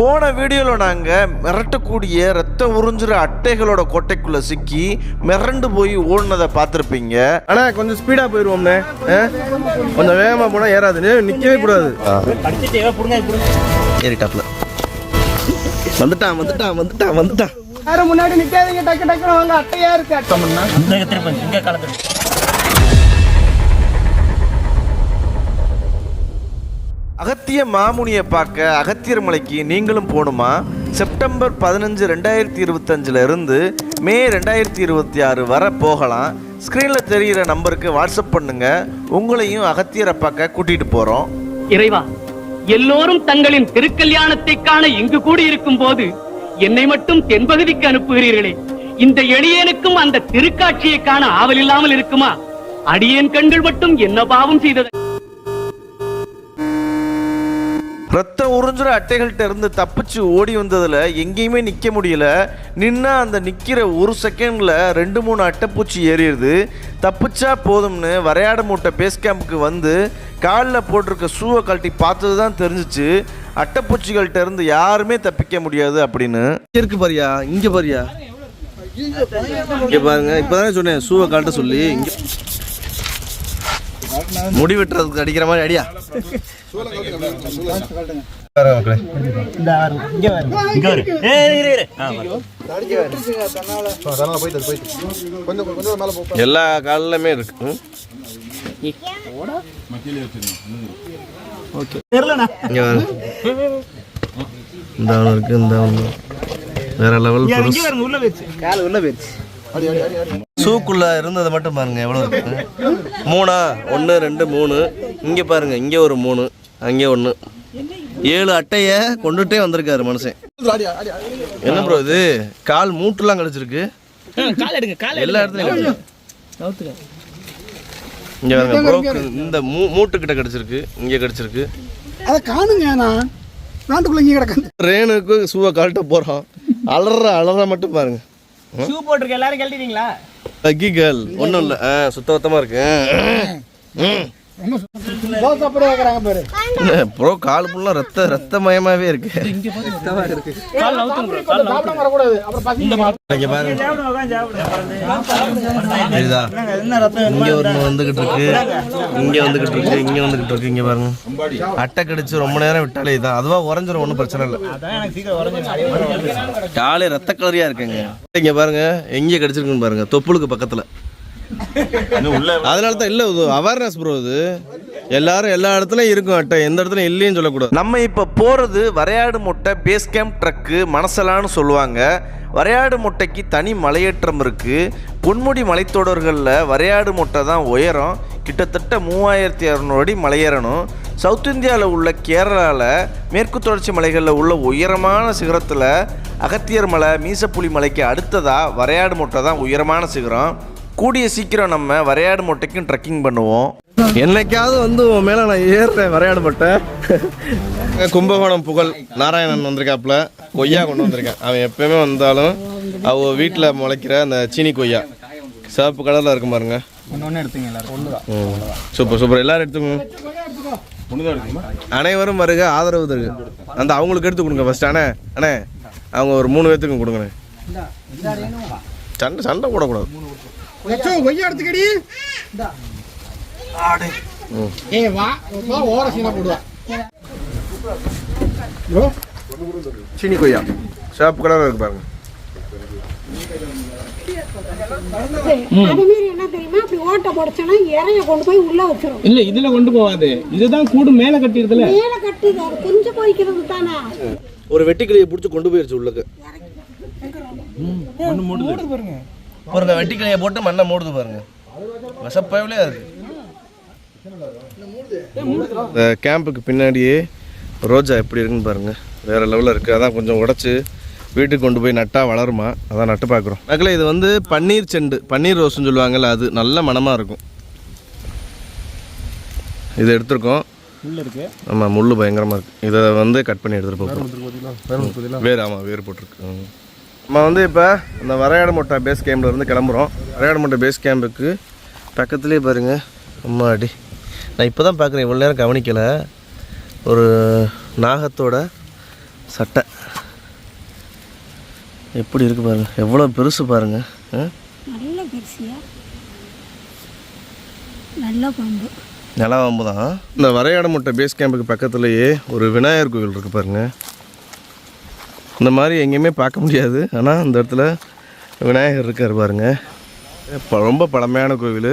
போன வீடியோவில் நாங்கள் மிரட்டக்கூடிய ரத்தம் உறிஞ்சுற அட்டைகளோட கோட்டைக்குள்ளே சிக்கி மிரண்டு போய் ஓடுனதை பார்த்துருப்பீங்க. ஆனால் கொஞ்சம் ஸ்பீடாக போயிடுவோம்ண்ணே, கொஞ்சம் வேகமாக போனால் ஏறாது, நிற்கவே கூடாது. ஏறிட்டாப்ல வந்துட்டான் வந்துட்டான் வந்துட்டான் வந்துட்டான். யாரும் முன்னாடி நிற்காதீங்க, டக்கு டக்குன்னு வாங்க, அட்டையா இருக்கு. அகத்திய மாமுனியை பார்க்க அகத்தியர் மலைக்கு நீங்களும் போகணுமா? செப்டம்பர் 15, 2025 இருந்து மே 2026 வரை போகலாம். ஸ்க்ரீனில் தெரிகிற நம்பருக்கு வாட்ஸ்அப் பண்ணுங்க, உங்களையும் அகத்தியரை பார்க்க கூட்டிகிட்டு போகிறோம். இறைவா, எல்லோரும் தங்களின் திருக்கல்யாணத்தை காண இங்கு கூடியிருக்கும் போது என்னை மட்டும் தென்பகுதிக்கு அனுப்புகிறீர்களே, இந்த எளியனுக்கும் அந்த திருக்காட்சியை காண ஆவல் இல்லாமல் இருக்குமா? அடியேன் கண்கள் மட்டும் என்ன பாவம் செய்தது? ரத்தம் உறிஞ்சுற அட்டைகள்கிட்ட இருந்து தப்பிச்சு ஓடி வந்ததில் எங்கேயுமே நிற்க முடியல. நின்னா அந்த நிற்கிற ஒரு செகண்டில் 2-3 அட்டைப்பூச்சி ஏறிடுது. தப்பிச்சா போதும்னு வரையாடு மூட்டை பேஸ் கேம்புக்கு வந்து காலில் போட்டிருக்க ஷூவை கழட்டி பார்த்தது தான் தெரிஞ்சிச்சு அட்டைப்பூச்சிகள்கிட்ட இருந்து யாருமே தப்பிக்க முடியாது அப்படின்னு. இருக்கு பாரியா, இங்கே பாரியா, இங்கே பாருங்க. இப்போ தானே சொன்னேன் ஷூவை கழட்ட சொல்லி. இங்கே முடி வெட்டுறதுக்கு அடிக்கிற மாதிரி அடியா. எல்லா காலிலுமே இருக்கு. இந்த இருக்கு, இந்த வேற லெவல். ஷூக்குள்ள இருந்ததை மட்டும் பாருங்க எவ்வளோ இருக்கு. 3, 1, 2, 3. இங்கே பாருங்க, இங்கே ஒரு 3, அங்கே 1. 7 அட்டையை கொண்டுட்டே வந்திருக்காரு மனுஷன். என்ன ப்ரோ இது, கால் மூட்டுலாம் கிடச்சிருக்கு எல்லா இடத்துலையும். இங்கே பாருங்க ப்ரோ, இந்த மூட்டுக்கிட்ட கிடச்சிருக்கு, இங்கே கிடச்சிருக்கு. அதை காணுங்க, நான் நாட்டுக்குள்ள இங்கே கிடக்கு. ட்ரெயினுக்கு ஷூவை கழட்ட போகிறோம், அலற மட்டும் பாருங்க. ஷூ போட்டிருக்க எல்லாரும் கழட்டிட்டீங்களா? லக்கி கேர்ள் ஒன்றும் இல்லை, சுத்தமாக இருக்கு. ப்ரோ கால் ஃபுல்லா ரத்தமயமாவே இருக்கு. இங்க ஒரு வந்துகிட்டு இருக்கு, இங்க வந்துகிட்டு இருக்கு, இங்க வந்துகிட்டு இருக்கு. இங்க பாருங்க, அட்டை கடிச்சு ரொம்ப நேரம் விட்டாலே இதான், அதுவா உறைஞ்சிரும், ஒன்றும் பிரச்சனை இல்லை. காலே ரத்த கலரியா இருக்குங்க. இங்க பாருங்க எங்க கடிச்சிருக்குன்னு பாருங்க, தொப்புளுக்கு பக்கத்துல. அதனால தான் இல்லை, அவேர்னஸ் ப்ரோ. இது எல்லாரும் எல்லா இடத்துலையும் இருக்கும் அட்டை, எந்த இடத்துல இல்லைன்னு சொல்லக்கூடாது. நம்ம இப்போ போகிறது வரையாடு மூட்டை பேஸ் கேம்ப் ட்ரக்கு மனசலான்னு சொல்லுவாங்க. வரையாடு மூட்டைக்கு தனி மலையேற்றம் இருக்குது. பொன்முடி மலைத்தொடர்களில் வரையாடு மூட்டை தான் உயரம். கிட்டத்தட்ட 3600 அடி மலையேறணும். சவுத் இந்தியாவில் உள்ள கேரளாவில் மேற்கு தொடர்ச்சி மலைகளில் உள்ள உயரமான சிகரத்தில் அகத்தியர் மலை, மீசப்புலி மலைக்கு அடுத்ததாக வரையாடு மூட்டை தான் உயரமான சிகரம். கூடிய சீக்கிரம் நம்ம வரையாடு மூட்டைக்கும் ட்ரெக்கிங் பண்ணுவோம். என்னைக்காவது வந்து உன் மேலே நான் ஏறுறேன் வரையாடு மூட்டை. கும்பகோணம் புகழ் நாராயணன் வந்திருக்காப்புல, கொய்யா கொண்டு வந்திருக்கேன். அவன் எப்பயுமே வந்தாலும் அவ வீட்டில் முளைக்கிற அந்த சீனி கொய்யா சிவப்பு கலரில் இருக்கும் பாருங்க. சூப்பர் சூப்பர், எல்லாரும் எடுத்துக்கோங்க. அனைவரும் வருக, ஆதரவு தருக. அந்த அவங்களுக்கு எடுத்து கொடுங்க ஃபர்ஸ்ட். அண்ணே அவங்க ஒரு 3 பேர்த்துக்கும் கொடுங்கண்ணே. சண்டை போடக்கூடாது. சீனி கொய்யா சிவப்பு கலர் இருக்கு பாருங்க. இல்ல இதுல கொண்டு போவாது, இதுதான் கூடு மேல கட்டிடுதுல. ஒரு வெட்டிக்கிளியை பிடிச்சி கொண்டு போயிருச்சு உள்ளுக்கு. பாருங்க வெட்டிக்கிளியை போட்டு மண்ணை மூடுது பாருங்க, விஷப்பயவிலே இருக்கு. இந்த கேம்புக்கு பின்னாடியே ரோஜா எப்படி இருக்குன்னு பாருங்க, வேற லெவலில் இருக்குது. அதான் கொஞ்சம் உடச்சி வீட்டுக்கு கொண்டு போய் நட்டால் வளருமா, அதான் நட்டு பார்க்குறோம். மக்களே இது வந்து பன்னீர் செண்டு, பன்னீர் ரோஸ்ன்னு சொல்லுவாங்கள்ல, அது நல்ல மனமாக இருக்கும். இது எடுத்துருக்கோம். ஆமாம், முள் பயங்கரமாக இருக்குது. இதை வந்து கட் பண்ணி எடுத்துகிட்டு போகிறோம். வேறு, ஆமாம் வேறு போட்டிருக்கு. நம்ம வந்து இப்போ இந்த வரையாடு மூட்டை பேஸ் கேம்ப்லேருந்து கிளம்புறோம். வரையாடு மூட்டை பேஸ் கேம்புக்கு பக்கத்துலேயே பாருங்கள். அம்மாடி, நான் இப்போ தான் பார்க்குறேன், இவ்வளோ நேரம் கவனிக்கலை. ஒரு நாகத்தோட சட்டை எப்படி இருக்கு பாருங்க, எவ்வளோ பெருசு பாருங்க. நல்ல பெருசியா, நல்ல பாம்பு, நிலவாம்பு தான். இந்த வரையாடு முட்டை பேஸ் கேம்புக்கு பக்கத்துலேயே ஒரு விநாயகர் கோவில் இருக்குது பாருங்க. இந்த மாதிரி எங்கேயுமே பார்க்க முடியாது, ஆனால் இந்த இடத்துல விநாயகர் இருக்கார் பாருங்க. ரொம்ப பழமையான கோவில்,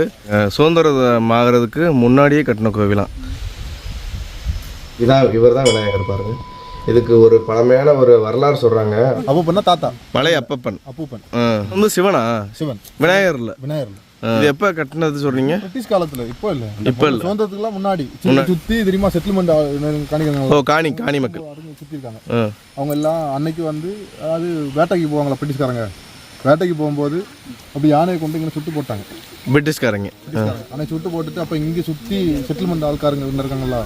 சுதந்திரம் ஆகிறதுக்கு முன்னாடியே கட்டின கோவிலாம். இவர் தான் விநாயகர் பாருங்க. இதுக்கு ஒரு பழமையான ஒரு வரலாறு சொல்கிறாங்க. அப்பப்பன்னா தாத்தா, மலை அப்பப்பன். அப்பூப்பன் வந்து சிவனா? சிவன். விநாயகர் இல்லை. விநாயகர் இது எப்போ கட்டினது சொல்றீங்க? பிரிட்டிஷ் காலத்துல. இப்போ இல்ல, இப்போ இல்லை, சுதந்திரத்துக்குலாம் முன்னாடி சுத்தி தெரியுமா செட்டில்மெண்ட் காணிக்காங்க. ஓ, காணி மக்கள் சுத்தி இருக்காங்க. அவங்க எல்லாம் அன்னைக்கு வந்து அதாவது வேட்டைக்கு போவாங்களா பிரிட்டிஷ்காரங்க. வேட்டைக்கு போகும்போது அப்படி யானையை கொண்டு இங்கே சுட்டு போட்டாங்க பிரிட்டிஷ்காரங்க. அன்னைக்கு சுட்டு போட்டுட்டு அப்போ இங்கே சுற்றி செட்டில்மெண்ட் ஆள்காரங்க இருக்காங்களா,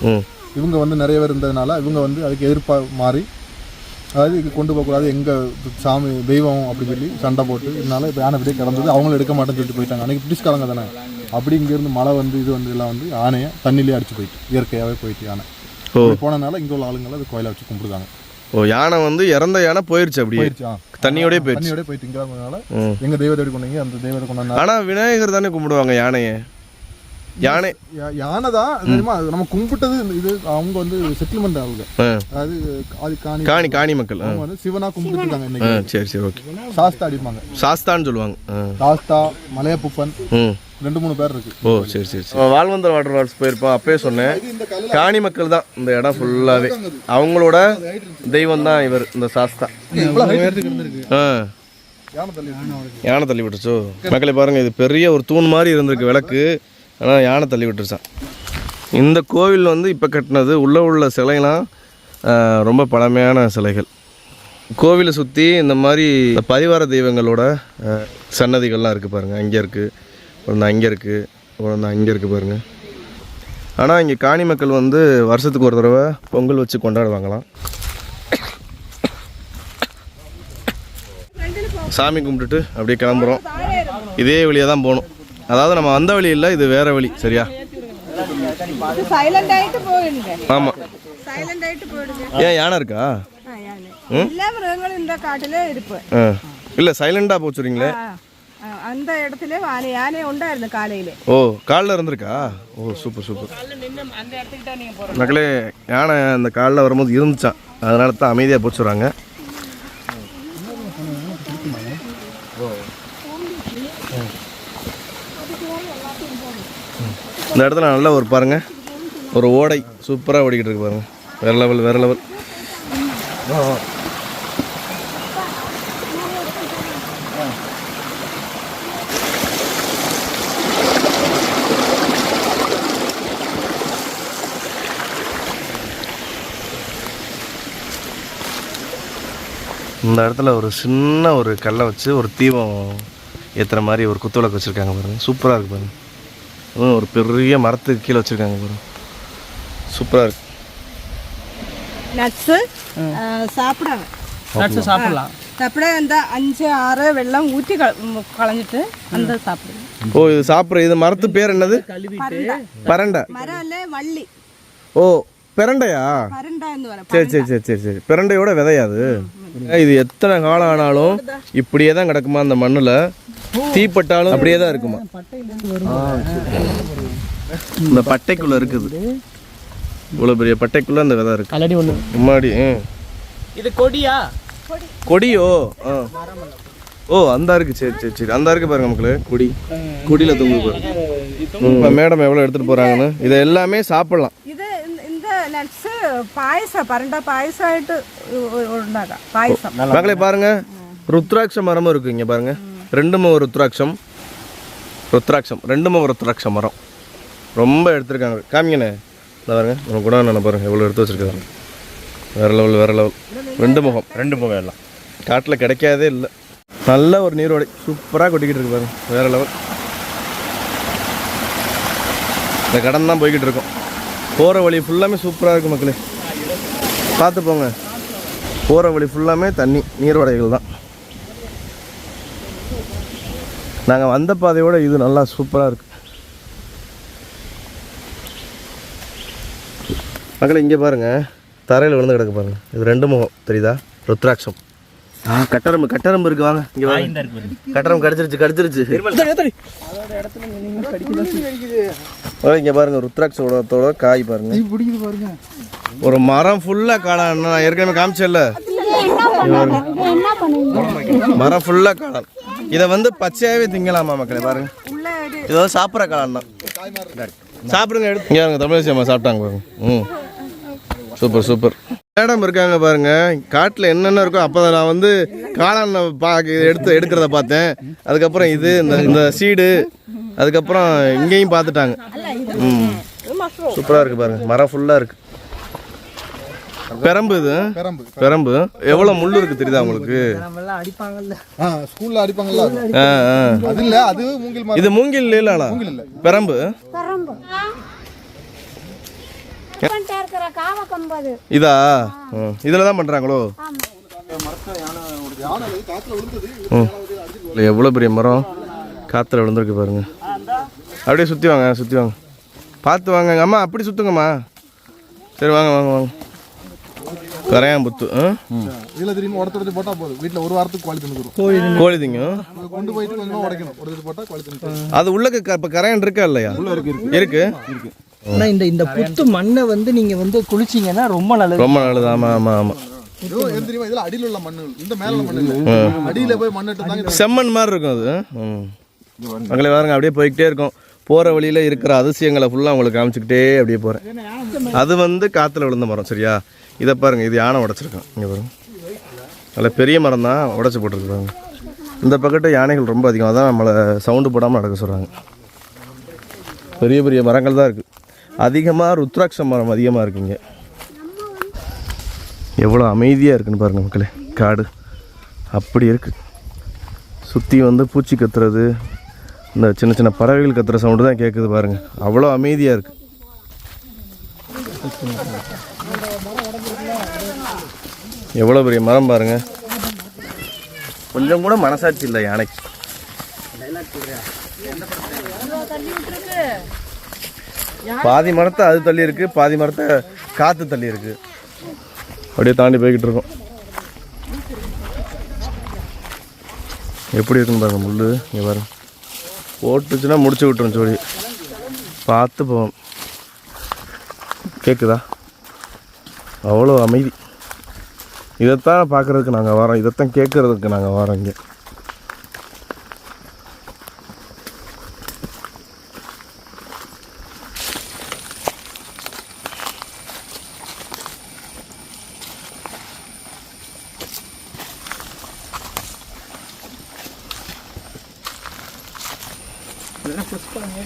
இவங்க வந்து நிறைய பேர் இருந்ததுனால இவங்க வந்து அதுக்கு எதிர்ப்பாக மாறி, அதாவது இது கொண்டு போகக்கூடாது, எங்கள் சாமி தெய்வம் அப்படின்னு சொல்லி சண்டை போட்டு இதனால இப்போ யானை அப்படியே கிடந்தது. அவங்களும் எடுக்க மாட்டேன்னு சொல்லிட்டு போயிட்டாங்க. அன்றைக்கி பிரிட்டிஷ்காரங்க தானே. அப்படி இங்கேருந்து மழை வந்து இது வந்து எல்லாம் வந்து யானையை தண்ணியிலே அடிச்சு போயிட்டு இயற்கையாகவே போயிட்டு யானை போனதுனால இங்கே உள்ள ஆளுங்களை அது கோயிலை வச்சு கும்பிடுறாங்க. ஓ, யானை வந்து இறந்த யானை போயிடுச்சு, அப்படி போயிடுச்சு, தண்ணியோடய போயிடுச்சு. தண்ணியோட போயிட்டு இங்கே இருந்ததுனால எங்கள் தெய்வத்தை எப்படி கொண்டீங்க, அந்த தெய்வத்தை கொண்டாங்க. ஆனால் விநாயகர் தானே கும்பிடுவாங்க யானையை. யானை தான் தெரியுமா, நம்ம கும்பிட்டது இது. அவங்க வந்து செட்டில்மெண்ட் ஆகுது, அதாவது காணி மக்கள். அவங்க வந்து சிவனா கும்பிட்டு இருக்காங்க இன்னைக்கு. சரி ஓகே. சாஸ்தா அடிப்பாங்க, சாஸ்தான்னு சொல்லுவாங்க. சாஸ்தா, மலையப்பூப்பன், 2-3 பேர் இருக்கு. ஓ சரி. வாழ்வந்தர் வாட்டர் ஃபால்ஸ் போயிருப்போம், அப்பயே சொன்னேன். காணி மக்கள் தான் இந்த இடம் ஃபுல்லாகவே, அவங்களோட தெய்வம் தான் இவர், இந்த சாஸ்தா. யானை தள்ளி விட்டுருச்சோ மக்களை பாருங்க. இது பெரிய ஒரு தூண் மாதிரி இருந்திருக்கு விளக்கு, ஆனால் யானை தள்ளி விட்டுருச்சான். இந்த கோவில் வந்து இப்போ கட்டினது. உள்ள சிலைலாம் ரொம்ப பழமையான சிலைகள். கோவிலை சுற்றி இந்த மாதிரி பரிவார தெய்வங்களோட சன்னதிகள்லாம் இருக்குது பாருங்கள். அங்கே இருக்குது ஒன்று, அங்கே இருக்குது ஒன்று, அங்கே இருக்குது பாருங்கள். ஆனால் இங்கே காணி மக்கள் வந்து வருஷத்துக்கு ஒரு தடவை பொங்கல் வச்சு கொண்டாடுவாங்களாம். சாமி கும்பிட்டுட்டு அப்படியே கிளம்புறோம். இதே வழியாக தான் போகணும். அதாவது நம்ம வந்த வழி இல்லை, இது வேற வழி. சரியா? ஆமாம். ஏன் யானை இருக்கா? இல்லை, சைலண்டாக போச்சுறீங்களே. அந்த இடத்துல யானை உண்டாയിരുന്നു காலையில. ஓ, காலில் இருந்திருக்கா? ஓ சூப்பர். மக்களே, யானை அந்த காலில் வரும்போது இருந்துச்சான், அதனால தான் அமைதியாக போச்சுறாங்க. இந்த இடத்துல நல்லா ஒரு பாருங்க, ஒரு ஓடை சூப்பராக ஓடிக்கிட்டு இருக்கு பாருங்க. வேற லெவல். இந்த இடத்துல ஒரு சின்ன ஒரு கல்லை வச்சு ஒரு தீபம் ஏற்றுற மாதிரி ஒரு குத்துவிளக்கு வச்சுருக்காங்க பாருங்க. சூப்பராக இருக்குது பாருங்க. ஒரு பெரிய மரத்துக்கு கீழே வச்சுருக்காங்க பாருங்க. சூப்பராக இருக்கு. நட்ஸு சாப்பிடலாம். சாப்பிட அந்த 5-6 வெள்ளம் ஊற்றி களைஞ்சிட்டு அந்த சாப்பிடுங்க. ஓ, இது சாப்பிட்ற இது மரத்து பேர் என்னது? பரண்டை. மரம் இல்லை, வள்ளி. ஓ, பிரண்டையா? சரி. பிரண்டையோட விதையாது. இது எத்தனை காலம் ஆனாலும் இப்படியே தான் கிடக்குமா அந்த மண்ணில்? தீப்பட்டாலும் அப்படியே தான் இருக்குமா? இந்த பட்டைக்குள்ள இருக்குது. இவ்வளோ பெரிய பட்டைக்குள்ள அந்த விதை இருக்கு முன்னாடி. இது கொடியோ? ஓ, அந்த இருக்கு. சரி அந்த இருக்கு பாருங்க மக்களே. கொடியில தொங்கு பாருங்க. இப்போ மேடம் எவ்வளோ எடுத்துட்டு போறாங்கன்னு. இதை எல்லாமே சாப்பிடலாம். நட்ஸ் பாயசம், பரண்டை பாயசம் ஆயிட்டு உண்டாക്കാം. பாயசம் மகளே பாருங்க, ருத்ராட்ச மரமும் இருக்கு இங்க பாருங்க. 2 முக ருத்ராட்சம் 2 முக ருத்ராட்ச மரம் ரொம்ப எடுத்துருக்காங்க. காமிங்கண்ணே, இந்த பாருங்க. உனக்கு கூட நான் பாருங்க எவ்வளோ எடுத்து வச்சிருக்காங்க. வேற லெவல். 2 முகம் எல்லாம் காட்டில் கிடைக்காதே இல்லை. நல்ல ஒரு நீரோடை சூப்பராக கொட்டிக்கிட்டு இருக்கு பாருங்க. வேற லெவல். இந்த கடன் தான் போய்கிட்டு இருக்கோம். போகிற வழி ஃபுல்லாமே சூப்பராக இருக்குது மக்களே, பார்த்து போங்க. போகிற வழி ஃபுல்லாமே தண்ணி, நீரோடைகள் தான். நாங்கள் வந்த பாதையோடு இது நல்லா சூப்பராக இருக்குது மக்களே. இங்கே பாருங்கள், தரையில் விழுந்து கிடக்கு பாருங்க. இது 2 முகம் தெரியுதா? ருத்ராட்சம். கட்டரம்பு இருக்கு, வாங்க இங்கே வாங்க. கட்டரம்பு கடிச்சிருச்சு. இங்கே பாருங்க, ருத்ராட்சத்தோட காய் பாருங்க. பிடிக்குது பாருங்க. ஒரு மரம் ஃபுல்லாக காளான். நான் ஏற்கனவே காமிச்சேன்ல, மரம் ஃபுல்லாக காளான். இதை வந்து பச்சையாகவே திங்கலாமா மக்களே? பாருங்க, இது வந்து சாப்பிட்ற காளான் தான். சாப்பிடுங்க, எடுத்து இங்கே பாருங்க. தமிழ் சாப்பிட்டாங்க பாருங்க. சூப்பர். மேடம் இருக்காங்க பாருங்க. காட்டில் என்னென்ன இருக்கோ அப்போ நான் வந்து காளான் எடுக்கிறத பார்த்தேன். அதுக்கப்புறம் இது இந்த சீடு, அதுக்கப்புறம் இங்கேயும் பார்த்துட்டாங்க. சூப்பராக இருக்குது பாருங்க. மரம் ஃபுல்லாக இருக்குது. பெரம்பு. இது பெரம்பு. எவ்வளோ முள் இருக்குது தெரியுதா உங்களுக்கு? ஸ்கூல்ல அடிப்பாங்கல்ல, அது இல்ல, அது மூங்கில் மரம். இது மூங்கில் இல்லைனா பெரம்பு. இதா? இதில் தான் பண்ணுறாங்களோ? எவ்வளோ பெரிய மரம் காற்றுல விழுந்துருக்கு பாருங்க. அப்படியே சுற்றி வாங்க. பார்த்து வாங்க அம்மா, அப்படி சுற்றுங்கம்மா. சரி, வாங்க. கரையாம்புத்து. இதில் திரும்பி உடச்சு போட்டா போதும். வீட்டில் ஒரு வாரத்துக்கு கோழி திங்கும். கொண்டு போயிட்டு கொஞ்சமாக உடைக்கணும். உடச்சு போட்டால் கோழி திங்கும். அது உள்ள இப்போ கரையான் இருக்கா இல்லையா? இருக்கு. ஆனால் இந்த புத்து மண்ணை வந்து நீங்கள் வந்து குளிச்சிங்கன்னா ரொம்ப நல்லது. ஆமாம். தெரியுமா, இதில் அடியில் உள்ள மண்ணுகள், இந்த மேலே மண்ணு அடியில் போய் மண்ணிட்டு தாங்க செம்மண் மாதிரி இருக்கும் அது. மக்களை பாருங்க, அப்படியே போய்கிட்டே இருக்கும். போகிற வழியில் இருக்கிற அதிசயங்களை ஃபுல்லாக உங்களுக்கு காமிச்சிக்கிட்டே அப்படியே போகிறேன். அது வந்து காற்றுல விழுந்த மரம், சரியா? இதை பாருங்க, இது யானை உடச்சிருக்கோம். இங்கே பாருங்க, நல்ல பெரிய மரம் தான், உடச்சி போட்டிருக்கு பாருங்க. இந்த பக்கத்து யானைகள் ரொம்ப அதிகம், அதான் நம்மளை சவுண்டு போடாமல் நடக்க சொல்கிறாங்க. பெரிய மரங்கள் தான் இருக்குது. அதிகமாக ருத்ராட்ச மரம் அதிகமாக இருக்குங்க. எவ்வளோ அமைதியாக இருக்குன்னு பாருங்கள் மக்களே. காடு அப்படி இருக்குது. சுற்றி வந்து பூச்சி கத்துறது, இந்த சின்ன பறவைகள் கத்துற சவுண்டு தான் கேட்குது பாருங்கள். அவ்வளோ அமைதியாக இருக்குது. எவ்வளோ பெரிய மரம் பாருங்கள். கொஞ்சம் கூட மனசாட்சி இல்லை யானைக்கு. பாதி மரத்தை அது தள்ளி இருக்கு, பாதி மரத்தை காற்று தள்ளி இருக்கு. அப்படியே தாண்டி போய்கிட்டு இருக்கோம். எப்படி இருக்குன்னு பாருங்க. முள் இங்கே பாருங்க, போட்டுச்சுன்னா முடிச்சு விட்டுரும் சொல்லி. பார்த்து போவோம். கேட்குதா? அவ்வளோ அமைதி. இதைத்தான் பார்க்குறதுக்கு நாங்கள் வரோம், இதைத்தான் கேட்குறதுக்கு நாங்கள் வரோம் இங்கே.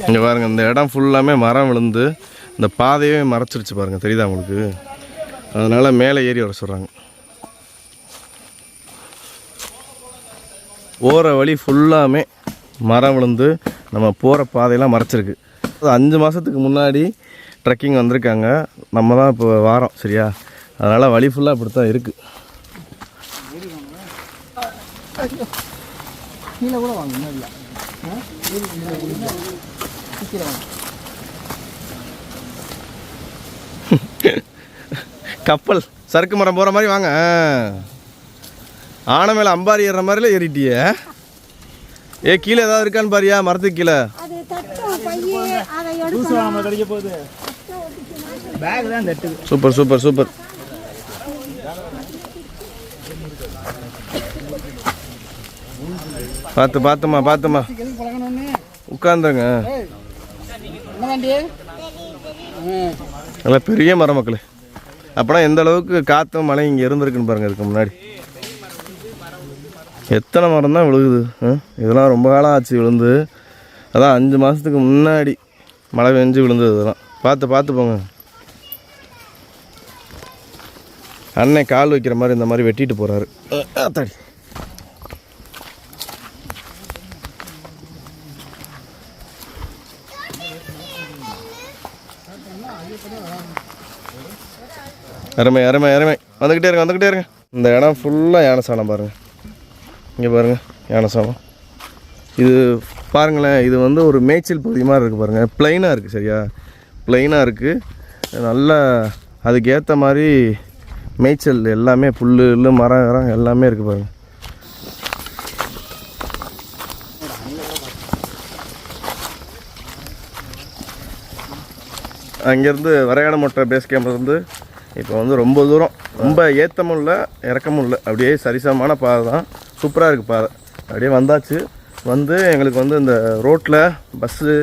இங்கே பாருங்கள், இந்த இடம் ஃபுல்லாமே மரம் விழுந்து இந்த பாதையே மறைச்சிருச்சு பாருங்கள். தெரியுதா உங்களுக்கு? அதனால் மேலே ஏறி வர சொல்கிறாங்க. போகிற வழி ஃபுல்லாமே மரம் விழுந்து நம்ம போகிற பாதையெல்லாம் மறைச்சிருக்கு. 5 மாதத்துக்கு முன்னாடி ட்ரெக்கிங் வந்திருக்காங்க, நம்ம தான் இப்போ வாரோம், சரியா? அதனால் வழி ஃபுல்லாக இப்படி தான் இருக்குது. கீழே கூட வாங்க. இல்லை கப்பல் சறுக்கு மரம் போகிற மாதிரி வாங்க. ஆனை மேலே அம்பாரி ஏறுற மாதிரில ஏறிட்டியே. கீழே ஏதாவது இருக்கான்னு பாரியா, மரத்துக்கு கீழே. சூப்பர். பார்த்துமா உட்காந்துருங்க. நல்லா பெரிய மரம் மக்களே. அப்போனா எந்த அளவுக்கு காற்றும் மழை இங்கே இருந்திருக்குன்னு பாருங்கள். இதுக்கு முன்னாடி எத்தனை மரம் தான் விழுகுது. இதெல்லாம் ரொம்ப காலம் ஆச்சு விழுந்து. அதான் 5 மாதத்துக்கு முன்னாடி மழை பெஞ்சு விழுந்தது. இதெல்லாம் பார்த்து போங்க. அண்ணன் கால் வைக்கிற மாதிரி இந்த மாதிரி வெட்டிட்டு போகிறாரு. தடி அருமை. வந்துக்கிட்டே இருங்க. இந்த இடம் ஃபுல்லாக யானை சாணம் பாருங்கள். இங்கே பாருங்கள், யானை சாணம். இது பாருங்களேன், இது வந்து ஒரு மேய்ச்சல் பகுதி மாதிரி இருக்குது பாருங்கள். ப்ளைனாக இருக்குது, சரியா? ப்ளைனாக இருக்குது. நல்லா அதுக்கேற்ற மாதிரி மேய்ச்சல் எல்லாமே புல் மரம் எல்லாமே இருக்குது பாருங்க. அங்கேருந்து வரையாடு மொட்டை பேஸ் கேம்ப்லேருந்து இப்போ வந்து ரொம்ப தூரம், ரொம்ப ஏற்றமும் இல்லை இறக்கமும் இல்லை, அப்படியே சரிசமமான பாதை தான். சூப்பராக இருக்குது பாதை. அப்படியே வந்தாச்சு. வந்து எங்களுக்கு வந்து இந்த ரோட்டில் பஸ்ஸு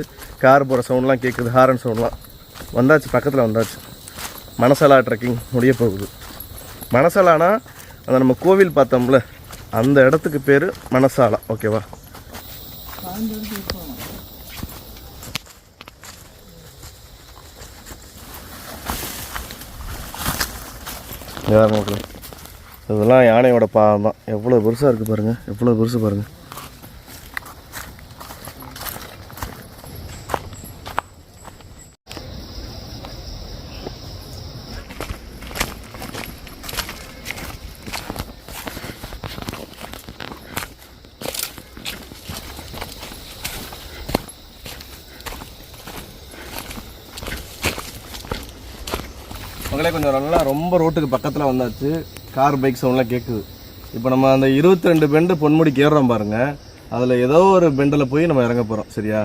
கார் போகிற சவுண்ட்லாம் கேட்குது, ஹாரன் சவுண்ட்லாம். வந்தாச்சு, பக்கத்தில் வந்தாச்சு. மனசலா ட்ரெக்கிங் முடிய போகுது. மனசலானா அந்த நம்ம கோவில் பார்த்தோம்ல அந்த இடத்துக்கு பேர் மனசாலா. ஓகேவா? மக்களே, இதெல்லாம் யானையோட பாதம் தான். எவ்வளோ பெருசாக இருக்குது பாருங்கள், எவ்வளோ பெருசு பாருங்கள். மக்களே, கொஞ்சம் நல்லா ரொம்ப ரோட்டுக்கு பக்கத்தில் வந்தாச்சு. கார் பைக் சவுண்ட்லாம் கேட்குது. இப்போ நம்ம அந்த 22 பெண்டு பொன்முடிக்கு ஏறுறோம் பாருங்கள். அதில் ஏதோ ஒரு பெண்டில் போய் நம்ம இறங்க போகிறோம். சரியா?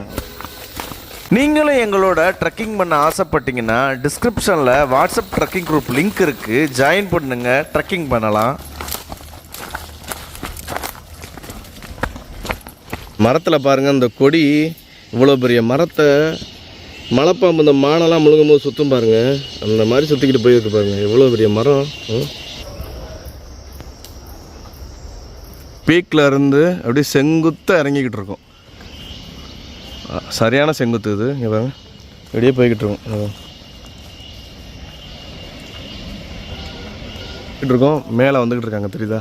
நீங்களும் எங்களோட ட்ரெக்கிங் பண்ண ஆசைப்பட்டீங்கன்னா டிஸ்கிரிப்ஷனில் வாட்ஸ்அப் ட்ரெக்கிங் குரூப் லிங்க் இருக்குது, ஜாயின் பண்ணுங்க, ட்ரெக்கிங் பண்ணலாம். மரத்தில் பாருங்கள், இந்த கொடி இவ்வளோ பெரிய மரத்தை மலைப்பாம்பு இந்த மானெல்லாம் முழுங்கும் போது சுற்றும் பாருங்கள், அந்த மாதிரி சுற்றிக்கிட்டு போயிருக்கு பாருங்கள். எவ்வளோ பெரிய மரம். பீக்கில் இருந்து அப்படியே செங்குத்தாக இறங்கிக்கிட்டு இருக்கோம். சரியான செங்குத்து இது. இங்கே பாருங்க, அப்படியே போய்கிட்டு இருக்கோம். மேலே வந்துக்கிட்டு இருக்காங்க, தெரியுதா?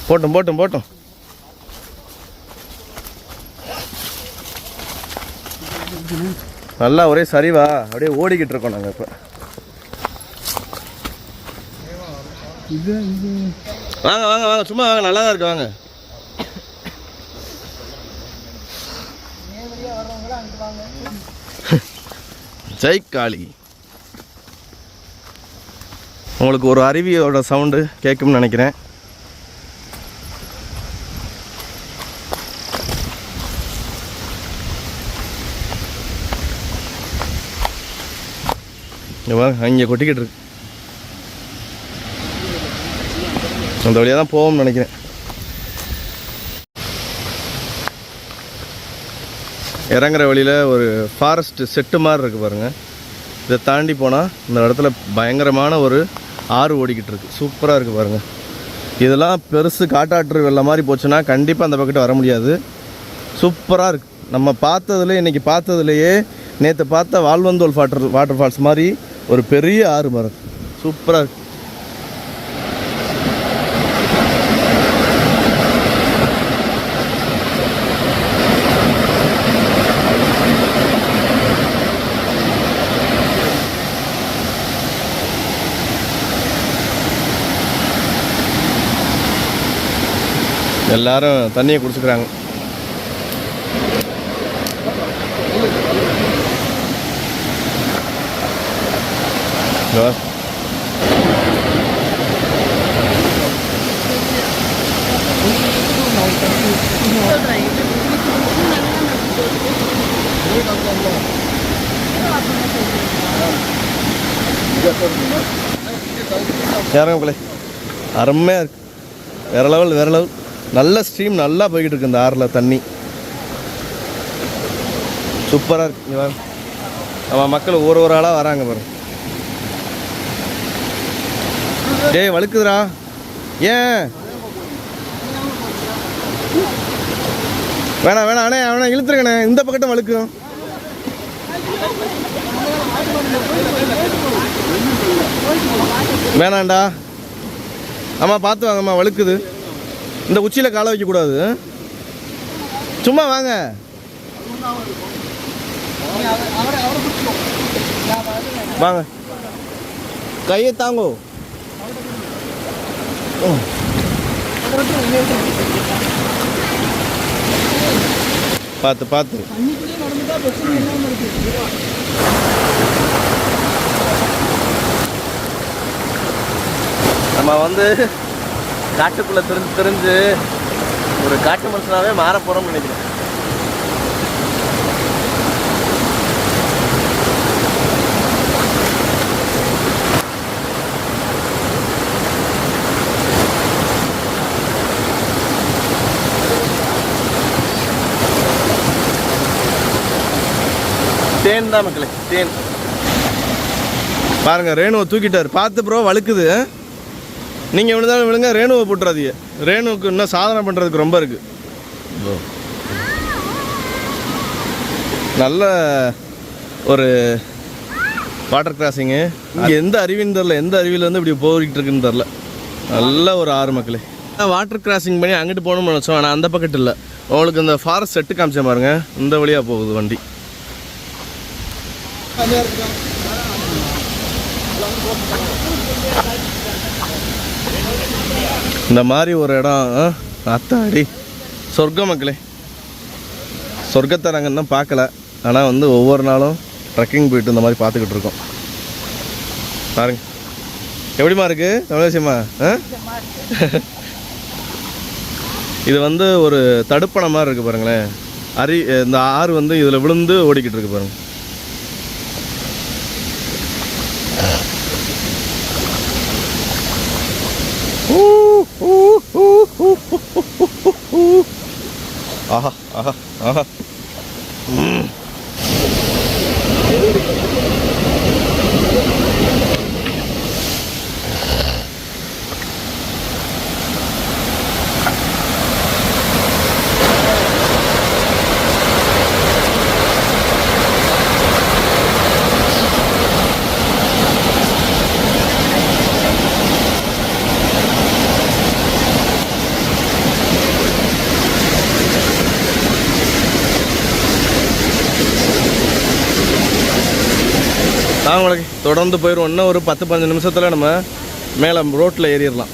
போட்டும் நல்லா ஒரே சரிவா அப்படியே ஓடிக்கிட்டு இருக்கோம் நாங்கள். இப்போ வாங்க சும்மா வாங்க, நல்லா தான் இருக்கு. வாங்க. ஜெய் காளி. உங்களுக்கு ஒரு அருவியோட சவுண்டு கேட்கும்னு நினைக்கிறேன். அங்கே கொட்டிக்கிட்டு இருக்கு. அந்த வழியாக தான் போவோம்னு நினைக்கிறேன். இறங்குற வழியில் ஒரு ஃபாரஸ்ட் செட்டு மாதிரி இருக்குது பாருங்கள். இதை தாண்டி போனால் இந்த இடத்துல பயங்கரமான ஒரு ஆறு ஓடிக்கிட்டு இருக்குது. சூப்பராக இருக்குது பாருங்கள். இதெல்லாம் பெருசு காட்டாற்று வெள்ளம் மாதிரி போச்சுன்னா கண்டிப்பாக அந்த பக்கத்து வர முடியாது. சூப்பராக இருக்குது. நம்ம பார்த்ததுல இன்றைக்கி பார்த்ததுலையே நேற்று பார்த்த வால்வந்தோல் வாட்டர் ஃபால்ஸ் மாதிரி ஒரு பெரிய ஆறு மரம். சூப்பராக இருக்கு. எல்லாரும் தண்ணியை குடிச்சுக்கிறாங்க. யாருங்களே, அருமையாக இருக்கு. வேற லெவல். நல்ல ஸ்ட்ரீம், நல்லா போய்கிட்டு இருக்கு இந்த ஆறில் தண்ணி. சூப்பராக இருக்கு. நம்ம மக்கள் ஒரு ஆளாக வராங்க பாருங்க. டேய் வழுக்குதுடா. ஏன் வேணாம் அண்ணே, அவனை இழுத்துருங்கண்ணே. இந்த பக்கட்டும் வழுக்கும். வேணாண்டா. ஆமாம், பார்த்து வாங்கம்மா, வழுக்குது. இந்த உச்சியில் காலை வைக்கக்கூடாது. சும்மா வாங்க. வாங்க, கையை தாங்கோ. பார்த்து பார்த்து. தண்ணிக்குள்ளேயே நடந்துட்டா பிரச்சனை இல்லாமல் இருக்கு. நம்ம வந்து காட்டுக்குள்ளே தெரிஞ்சு ஒரு காட்டு மனுஷனாவே மாற போகிறோம்னு நினைக்கிறேன். தேன் தான் மக்களே, தேன். பாருங்க, ரேணுவை தூக்கிட்டார். பார்த்து ப்ரோ, வழுக்குது. நீங்கள் விழுந்தாலும் விழுங்க, ரேணுவை போட்டுறாதீங்க. ரேணுவுக்கு இன்னும் சாதனை பண்ணுறதுக்கு ரொம்ப இருக்குது. நல்ல ஒரு வாட்டர் கிராசிங்கு. இங்கே எந்த அருவின்னு தெரில, எந்த அருவியில் வந்து இப்படி போய்கிட்டு இருக்குன்னு தெரில. நல்ல ஒரு ஆறு மக்களே. வாட்டர் கிராசிங் பண்ணி அங்கிட்டு போகணும்னு நினச்சோம், ஆனால் அந்த பக்கத்து இல்லை. உங்களுக்கு இந்த ஃபாரஸ்ட் செட்டு காமிச்சேன் பாருங்க, இந்த வழியாக போகுது வண்டி. இந்த மாதிரி ஒரு இடம் அத்தாடி சொர்க்கம் மக்களே. சொர்க்கத்தை நாங்கள் இன்னும் பார்க்கல, ஆனால் வந்து ஒவ்வொரு நாளும் ட்ரெக்கிங் போயிட்டு இந்த மாதிரி பார்த்துக்கிட்டு இருக்கோம். பாருங்க எப்படிமா இருக்கு தமிழேசியம்மா. இது வந்து ஒரு தடுப்பணை மாதிரி இருக்குது பாருங்களேன். இந்த ஆறு வந்து இதில் விழுந்து ஓடிக்கிட்டு இருக்கு பாருங்க. ஆஹா ஆஹா ஆஹா. நாங்கள் தொடர்ந்து போயிடுவோம். இன்னும் ஒரு 10-15 நிமிஷத்தில் நம்ம மேலே ரோட்டில் ஏறிடலாம்.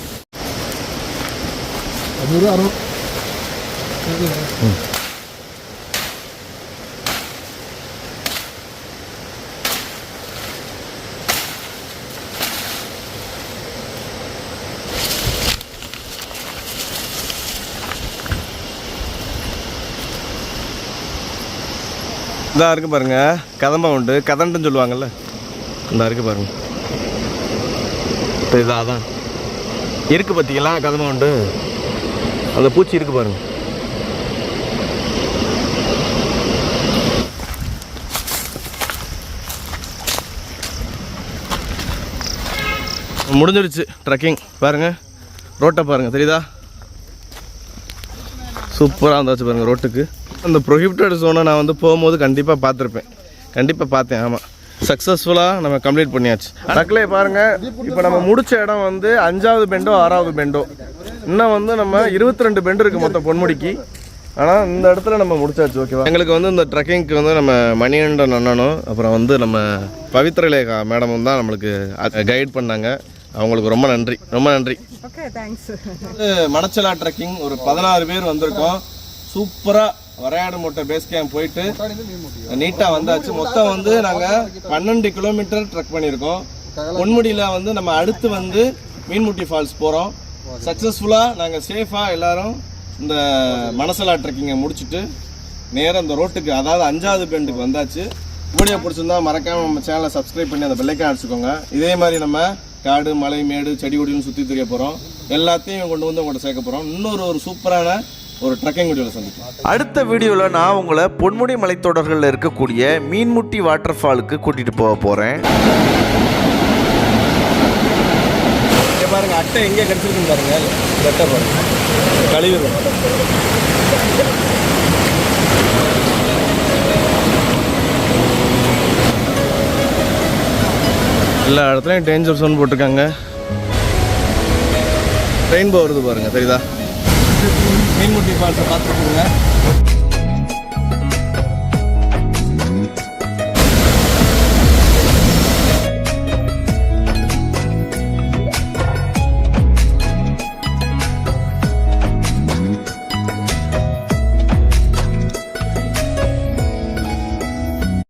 இதாக இருக்குது பாருங்கள், கதம்பம் உண்டு, கதண்டுன்னு சொல்லுவாங்கள்ல, இந்த இருக்குது பாருங்கள். இப்போ இதாக தான் இருக்குது பார்த்தீங்களா, கதம்பம் உண்டு. அந்த பூச்சி இருக்குது பாருங்கள். முடிஞ்சிடுச்சு ட்ரெக்கிங். பாருங்கள் ரோட்டை பாருங்கள், தெரியுதா? சூப்பராக இருந்தாச்சு பாருங்கள் ரோட்டுக்கு. அந்த ப்ரொஹிபிட்டட் ஜோனை நான் வந்து போகும்போது கண்டிப்பாக பார்த்துருப்பேன், கண்டிப்பாக பார்த்தேன். ஆமாம், சக்ஸஸ்ஃபுல்லாக நம்ம கம்ப்ளீட் பண்ணியாச்சு. மக்களே பாருங்கள், இப்போ நம்ம முடித்த இடம் வந்து 5வது பெண்டோ 6வது பெண்டோ. இன்னும் வந்து நம்ம 22 பெண்டு இருக்குது மொத்தம் பொன்முடிக்கு. ஆனால் இந்த இடத்துல நம்ம முடிச்சாச்சு. ஓகேவா? எங்களுக்கு வந்து இந்த ட்ரெக்கிங்க்கு வந்து நம்ம மணிகண்டன் அண்ணனும் அப்புறம் வந்து நம்ம பவித்ரலேகா மேடமும் தான் நம்மளுக்கு கைட் பண்ணாங்க. அவங்களுக்கு ரொம்ப நன்றி, ரொம்ப நன்றி. Okay, thanks. மணச்சலா ட்ரெக்கிங் ஒரு 16 பேர் வந்திருக்கோம். சூப்பராக வரையாடு மூட்டை பேஸ் கேம்ப் போயிட்டு நீட்டாக வந்தாச்சு. மொத்தம் வந்து நாங்கள் 12 கிலோமீட்டர் ட்ரெக் பண்ணியிருக்கோம். பொன்முடியில் வந்து நம்ம அடுத்து வந்து மீன்முட்டி ஃபால்ஸ் போகிறோம். சக்ஸஸ்ஃபுல்லாக நாங்கள் சேஃபாக எல்லோரும் இந்த மணச்சலா ட்ரெக்கிங்கை முடிச்சுட்டு நேராக இந்த ரோட்டுக்கு, அதாவது 5வது பெண்டுக்கு வந்தாச்சு. வீடியோ பிடிச்சிருந்தா மறக்காமல் நம்ம சேனலை சப்ஸ்கிரைப் பண்ணி அந்த பெல்லைக்கான் அடிச்சுக்கோங்க. இதே மாதிரி நம்ம காடு, மலை, மேடு, செடி கொடின்னு சுற்றி தெரிய போகிறோம். எல்லாத்தையும் கொண்டு வந்து உங்கள்கிட்ட சேர்க்க போகிறோம். இன்னொரு சூப்பரான ஒரு ட்ரெக்கிங் வீடியோவில் சந்திப்போம். அடுத்த வீடியோவில் நான் உங்களை பொன்முடி மலைத்தொடர்களில் இருக்கக்கூடிய மீன்முட்டி வாட்டர் ஃபாலுக்கு கூட்டிகிட்டு போக போகிறேன். பாருங்க, அட்டை எங்கே கிடச்சிருக்குன்னு பாருங்க. அட்டை பாருங்க, கழிவு. எல்லா இடத்துலையும் டேஞ்சர் ஜோன் போட்டிருக்காங்க. ரெயின்போ வருது பாருங்க, தெரியுதா? மீன்முட்டி ஃபால்ஸை பார்த்துருக்குங்க.